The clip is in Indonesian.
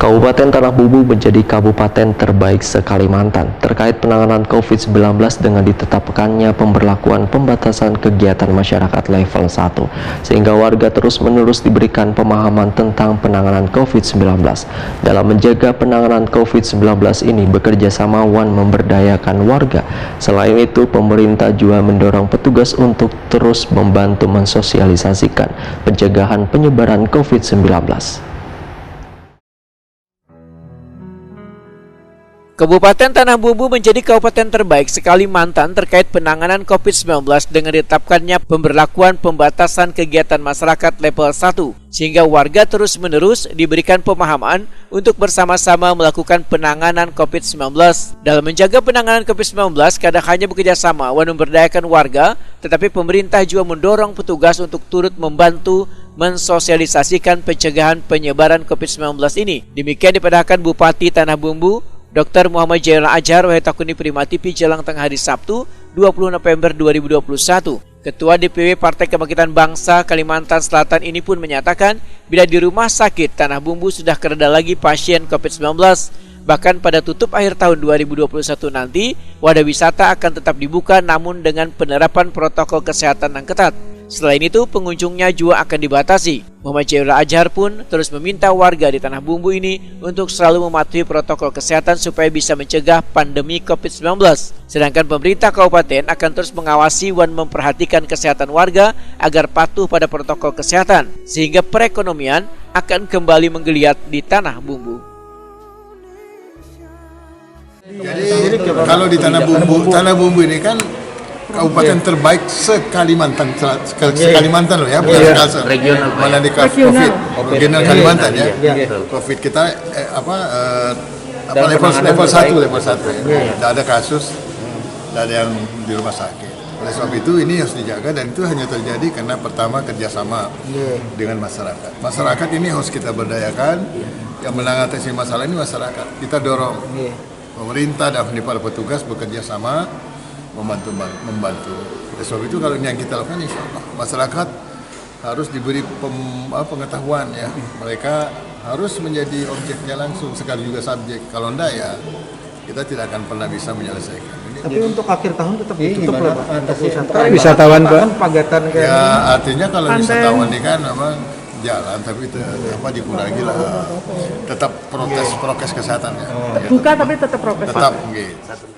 Kabupaten Tanah Bumbu menjadi kabupaten terbaik se-Kalimantan terkait penanganan COVID-19 dengan ditetapkannya pemberlakuan pembatasan kegiatan masyarakat level 1, sehingga warga terus-menerus diberikan pemahaman tentang penanganan COVID-19. Dalam menjaga penanganan COVID-19 ini bekerja sama memberdayakan warga. Selain itu, pemerintah juga mendorong petugas untuk terus membantu mensosialisasikan pencegahan penyebaran COVID-19. Kabupaten Tanah Bumbu menjadi kabupaten terbaik se-Kalimantan terkait penanganan COVID-19 dengan ditetapkannya pemberlakuan pembatasan kegiatan masyarakat level 1, sehingga warga terus-menerus diberikan pemahaman untuk bersama-sama melakukan penanganan COVID-19. Dalam menjaga penanganan COVID-19, kadang hanya bekerja sama memberdayakan warga, tetapi pemerintah juga mendorong petugas untuk turut membantu mensosialisasikan pencegahan penyebaran COVID-19 ini. Demikian dipadahkan Bupati Tanah Bumbu, Dr. Muhammad Jailul Azhar Wahitakuni Primati Pijalang Tengah hari Sabtu 20 November 2021. Ketua DPW Partai Kebangkitan Bangsa Kalimantan Selatan ini pun menyatakan bila di rumah sakit Tanah Bumbu sudah kereda lagi pasien COVID-19. Bahkan pada tutup akhir tahun 2021 nanti, wadah wisata akan tetap dibuka namun dengan penerapan protokol kesehatan yang ketat. Selain itu, pengunjungnya juga akan dibatasi. Muhammad Jailul Azhar pun terus meminta warga di Tanah Bumbu ini untuk selalu mematuhi protokol kesehatan supaya bisa mencegah pandemi COVID-19. Sedangkan pemerintah kabupaten akan terus mengawasi dan memperhatikan kesehatan warga agar patuh pada protokol kesehatan, sehingga perekonomian akan kembali menggeliat di Tanah Bumbu. Jadi kalau di Tanah Bumbu ini kan kabupaten terbaik se-Kalimantan, se-Kalimantan loh ya, bukan regional, mana di regional Kalimantan ya. COVID kita level 1 ya. Tidak ada kasus, tidak ada yang di rumah sakit. Oleh sebab itu ini harus dijaga, dan itu hanya terjadi karena pertama kerjasama dengan masyarakat. Masyarakat ini harus kita berdayakan. Yang mengatasi masalah ini masyarakat. Kita dorong pemerintah dan para petugas bekerja sama membantu. Sebab itu kalau ini yang kita lakukan, insya Allah masyarakat harus diberi pengetahuan ya. Mereka harus menjadi objeknya langsung, sekali juga subjek. Kalau enggak ya kita tidak akan pernah bisa menyelesaikan. Tapi untuk akhir tahun tetap ditutup loh Pak. Wisatawan Pak. Pagatan kayak ya artinya kalau wisatawan ini kan memang jalan, tapi dikurangi lah. Tetap prokes kesehatannya. Buka tapi tetap prokes. Tetap gitu.